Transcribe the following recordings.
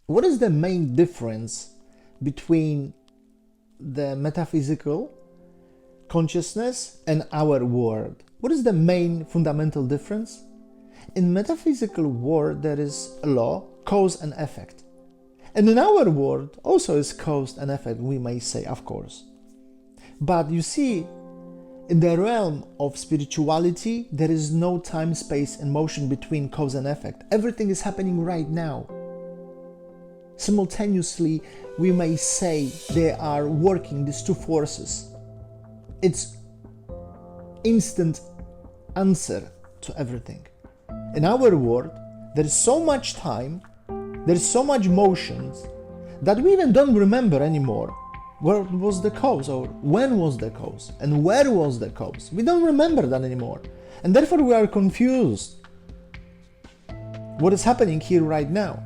What is the main difference between the metaphysical consciousness and our world? What is the main fundamental difference? In metaphysical world, there is a law, cause and effect. And in our world also is cause and effect, we may say, of course. But you see, in the realm of spirituality, there is no time, space, and motion between cause and effect. Everything is happening right now. Simultaneously, we may say they are working, these two forces. It's instant answer to everything. In our world, there is so much time, there is so much motions that we even don't remember anymore what was the cause, or when was the cause, and where was the cause. We don't remember that anymore. And therefore we are confused. What is happening here right now?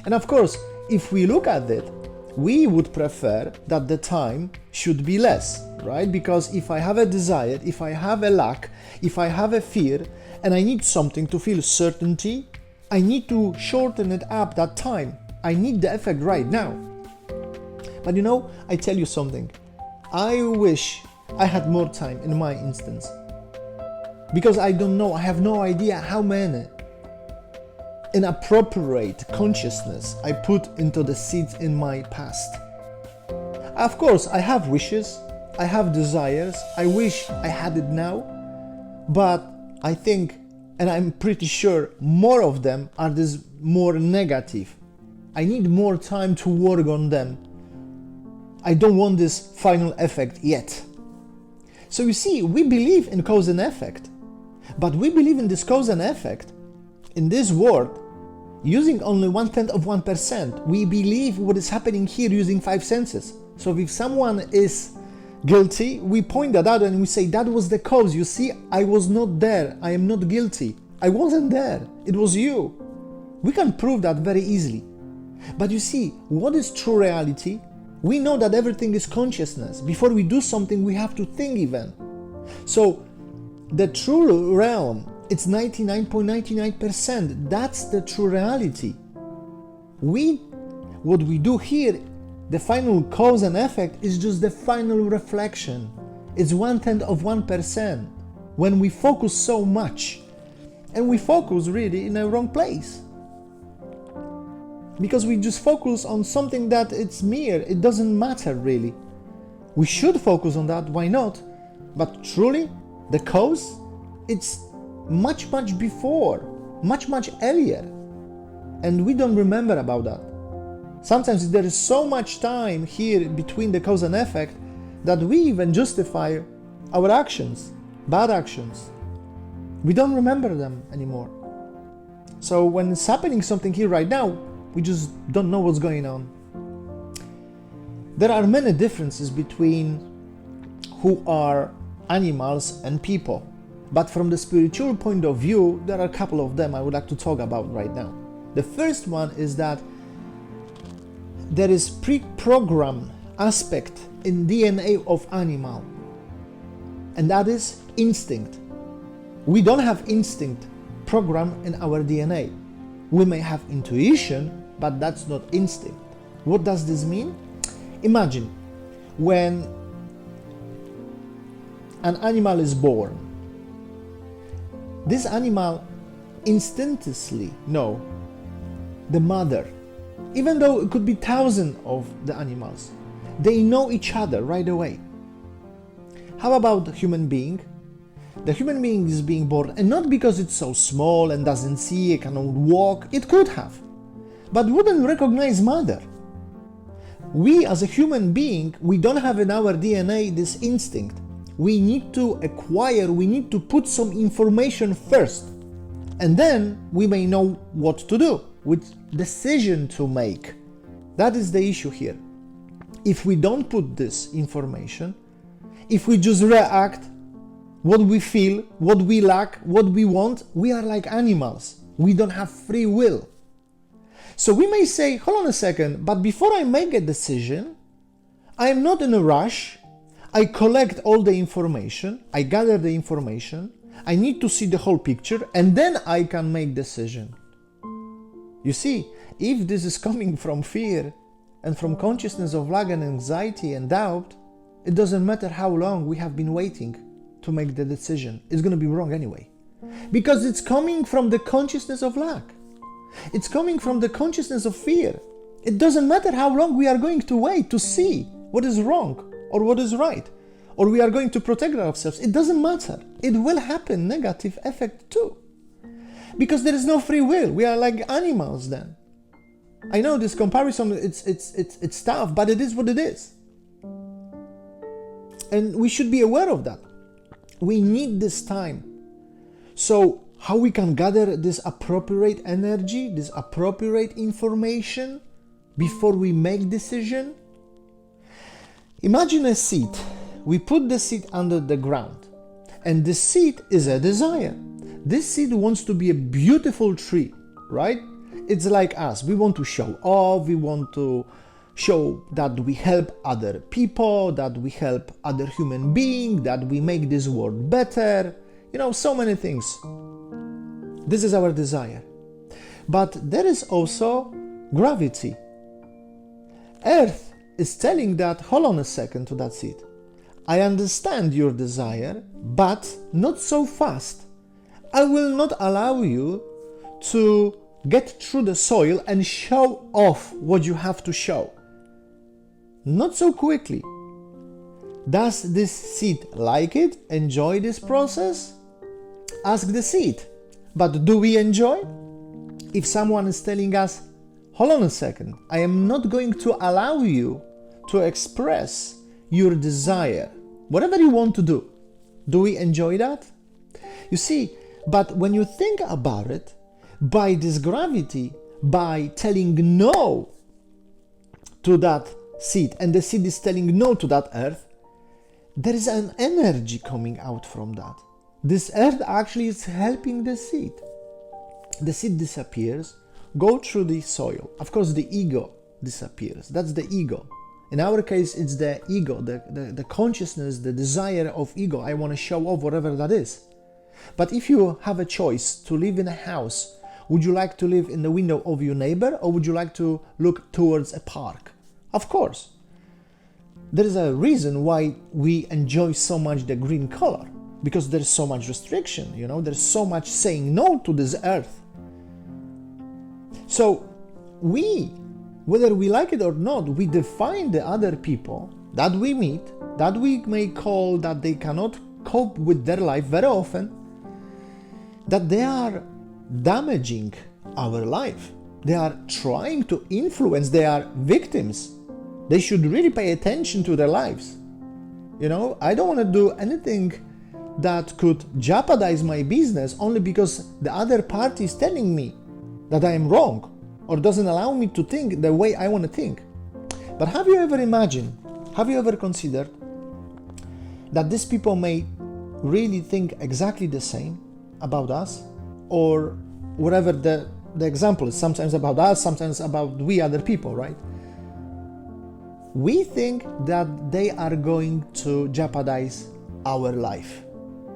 And of course, if we look at it, we would prefer that the time should be less, right? Because if I have a desire, if I have a lack, if I have a fear, and I need something to feel certainty, I need to shorten it up, that time. I need the effect right now. But you know, I tell you something. I wish I had more time in my instance. Because I don't know, I have no idea how many inappropriate consciousness I put into the seeds in my past. Of course, I have wishes, I have desires, I wish I had it now, but I think, and I'm pretty sure, more of them are this more negative. I need more time to work on them. I don't want this final effect yet. So you see, we believe in cause and effect, but we believe in this cause and effect in this world using only 0.1%. We believe what is happening here using 5 senses. So if someone is guilty, we point that out and we say, that was the cause. You see, I was not there. I am not guilty. I wasn't there. It was you. We can prove that very easily. But you see, what is true reality? We know that everything is consciousness. Before we do something, we have to think even. So the true realm, it's 99.99%. That's the true reality. What we do here, the final cause and effect, is just the final reflection. It's 0.1%. When we focus so much, and we focus really in a wrong place. Because we just focus on something that it's mere, it doesn't matter really. We should focus on that, why not? But truly, the cause, it's much before, much earlier. And we don't remember about that. Sometimes there is so much time here between the cause and effect that we even justify our actions, bad actions. We don't remember them anymore. So when it's happening something here right now, we just don't know what's going on. There are many differences between who are animals and people. But from the spiritual point of view, there are a couple of them I would like to talk about right now. The first one is that there is pre-programmed aspect in DNA of animal, and that is instinct. We don't have instinct programmed in our DNA. We may have intuition, but that's not instinct. What does this mean? Imagine when an animal is born. This animal instinctively know the mother. Even though it could be thousands of the animals, they know each other right away. How about the human being? The human being is being born, and not because it's so small and doesn't see, it cannot walk, it could have, but wouldn't recognize mother. We as a human being, we don't have in our DNA this instinct. We need to acquire, we need to put some information first, and then we may know what to do, which decision to make. That is the issue here. If we don't put this information, if we just react, what we feel, what we lack, what we want, we are like animals. We don't have free will. So we may say, hold on a second, but before I make a decision, I am not in a rush. I collect all the information, I gather the information, I need to see the whole picture, and then I can make decision. You see, if this is coming from fear and from consciousness of lack and anxiety and doubt, it doesn't matter how long we have been waiting to make the decision. It's going to be wrong anyway. Because it's coming from the consciousness of lack. It's coming from the consciousness of fear. It doesn't matter how long we are going to wait to see what is wrong or what is right, or we are going to protect ourselves. It doesn't matter. It will happen, negative effect too. Because there is no free will. We are like animals then. I know this comparison, it's tough, but it is what it is. And we should be aware of that. We need this time. So how we can gather this appropriate energy, this appropriate information before we make decision? Imagine a seed. We put the seed under the ground, and the seed is a desire. This seed wants to be a beautiful tree, right? It's like us. We want to show off. We want to show that we help other people, that we help other human beings, that we make this world better. So many things. This is our desire. But there is also gravity. Earth is telling that, hold on a second, to that seed. I understand your desire, but not so fast. I will not allow you to get through the soil and show off what you have to show. Not so quickly. Does this seed like it? Enjoy this process? Ask the seed. But do we enjoy? If someone is telling us, hold on a second, I am not going to allow you to express your desire, whatever you want to do we enjoy that? You see, but when you think about it, by this gravity, by telling no to that seed, and the seed is telling no to that earth, there is an energy coming out from that. This earth actually is helping the seed. The seed disappears, go through the soil. Of course, the ego disappears. That's the ego. In our case, it's the ego, the consciousness, the desire of ego. I want to show off whatever that is. But if you have a choice to live in a house, would you like to live in the window of your neighbor, or would you like to look towards a park? Of course. There is a reason why we enjoy so much the green color, because there's so much restriction, there's so much saying no to this earth. So we, whether we like it or not, we define the other people that we meet, that we may call that they cannot cope with their life very often, that they are damaging our life. They are trying to influence, they are victims. They should really pay attention to their lives. I don't want to do anything that could jeopardize my business only because the other party is telling me that I am wrong or doesn't allow me to think the way I want to think. But have you ever considered that these people may really think exactly the same about us, or whatever the example is, sometimes about us, sometimes about we other people, right? We think that they are going to jeopardize our life,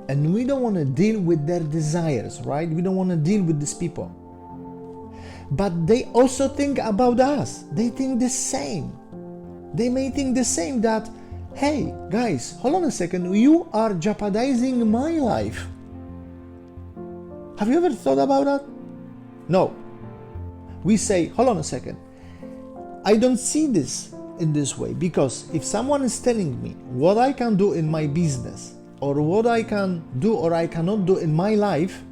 and we don't want to deal with their desires, right? We don't want to deal with these people. But they also think about us. They think the same. They may think the same, that, hey, guys, hold on a second, you are jeopardizing my life. Have you ever thought about that? No. We say, hold on a second, I don't see this in this way, because if someone is telling me what I can do in my business, or what I can do or I cannot do in my life,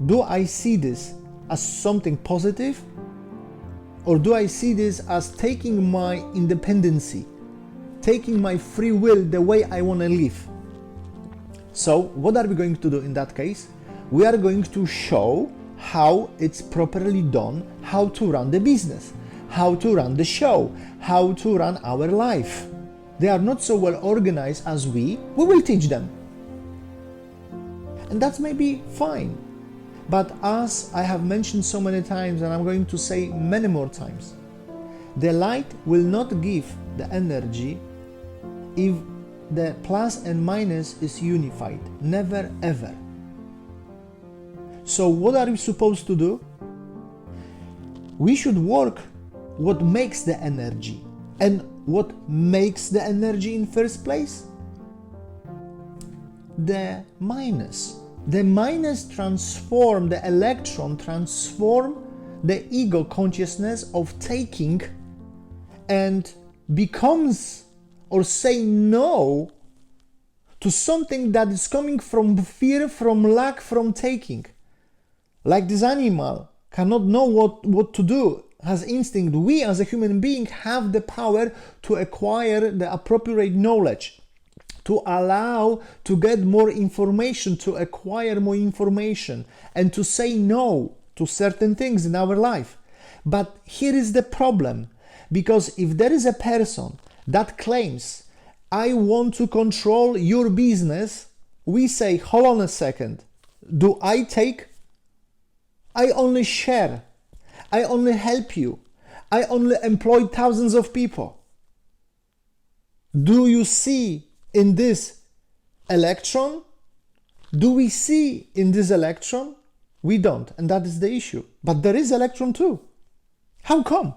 do I see this as something positive, or do I see this as taking my independency, taking my free will the way I want to live? So what are we going to do in that case? We are going to show how it's properly done, how to run the business, how to run the show, how to run our life. They are not so well organized as we will teach them. And that's maybe fine. But as I have mentioned so many times, and I'm going to say many more times, the light will not give the energy if the plus and minus is unified. Never ever. So what are we supposed to do? We should work what makes the energy. And what makes the energy in first place? The minus. The minus transform the electron, transform the ego consciousness of taking, and becomes or say no to something that is coming from fear, from lack, from taking. Like this animal cannot know what to do, has instinct. We as a human being have the power to acquire the appropriate knowledge, to allow to get more information, to acquire more information, and to say no to certain things in our life. But here is the problem, because if there is a person that claims, I want to control your business, we say, hold on a second, do I take? I only share, I only help you, I only employ thousands of people. Do you see in this electron? Do we see in this electron? We don't, and that is the issue. But there is electron too. How come?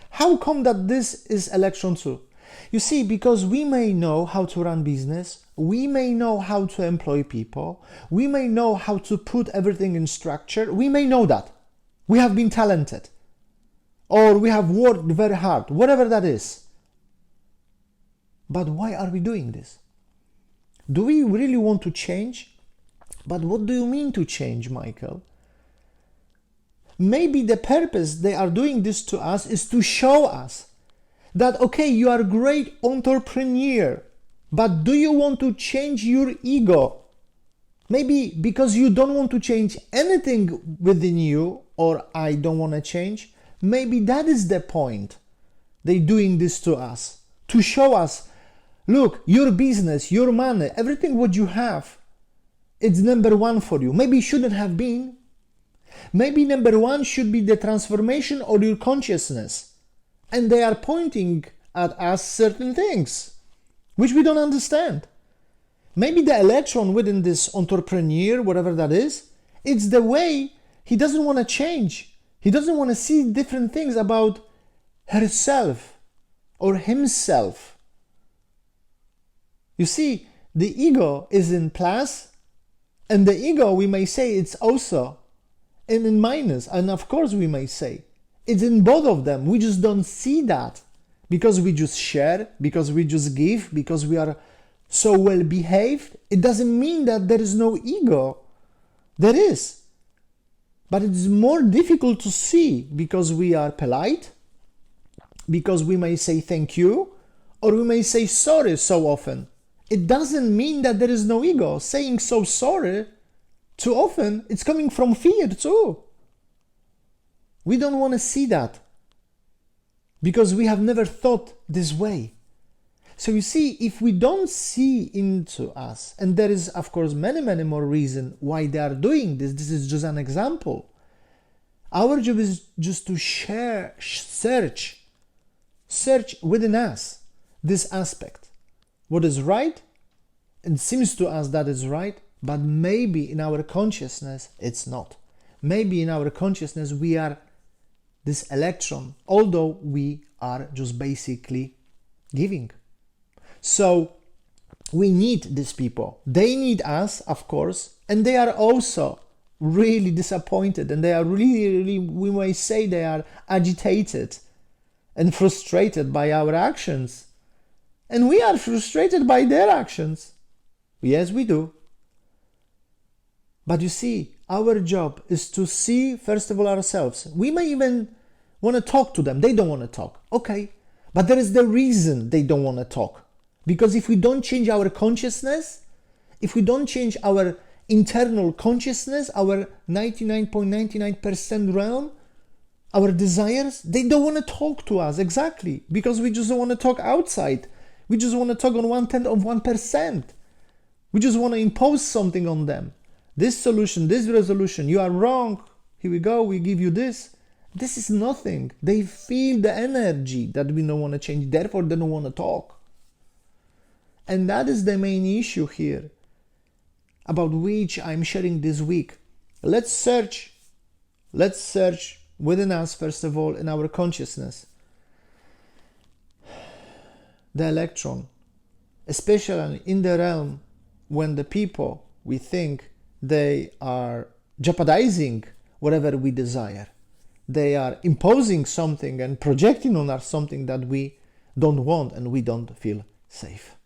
How come that this is electron too? You see, because we may know how to run business, we may know how to employ people, we may know how to put everything in structure, we may know that. We have been talented, or we have worked very hard, whatever that is. But why are we doing this? Do we really want to change? But what do you mean to change, Michael? Maybe the purpose they are doing this to us is to show us that, okay, you are a great entrepreneur, but do you want to change your ego? Maybe because you don't want to change anything within you, or I don't want to change. Maybe that is the point. They're doing this to us, to show us, look, your business, your money, everything what you have, it's number one for you. Maybe it shouldn't have been. Maybe number one should be the transformation of your consciousness. And they are pointing at us certain things, which we don't understand. Maybe the electron within this entrepreneur, whatever that is, it's the way he doesn't want to change. He doesn't want to see different things about herself or himself. You see, the ego is in plus, and the ego, we may say, it's also in minus. And of course, we may say, it's in both of them. We just don't see that because we just share, because we just give, because we are so well behaved. It doesn't mean that there is no ego. There is. But it's more difficult to see because we are polite, because we may say thank you, or we may say sorry so often. It doesn't mean that there is no ego. Saying so sorry too often, it's coming from fear too. We don't want to see that because we have never thought this way. So you see, if we don't see into us, and there is of course many more reasons why they are doing this, this is just an example. Our job is just to search within us this aspect. What is right? It seems to us that is right, but maybe in our consciousness it's not. Maybe in our consciousness we are this electron, although we are just basically giving. So we need these people. They need us, of course, and they are also really disappointed, and they are really, we may say they are agitated and frustrated by our actions. And we are frustrated by their actions. Yes, we do. But you see, our job is to see, first of all, ourselves. We may even want to talk to them. They don't want to talk. Okay. But there is the reason they don't want to talk. Because if we don't change our consciousness, if we don't change our internal consciousness, our 99.99% realm, our desires, they don't want to talk to us. Exactly. Because we just don't want to talk outside. We just want to talk on 1/10 of 1%. We just want to impose something on them. This solution, this resolution, you are wrong. Here we go, we give you this. This is nothing. They feel the energy that we don't want to change, therefore they don't want to talk. And that is the main issue here, about which I'm sharing this week. Let's search within us, first of all, in our consciousness. The electron, especially in the realm when the people, we think they are jeopardizing whatever we desire. They are imposing something and projecting on us something that we don't want and we don't feel safe.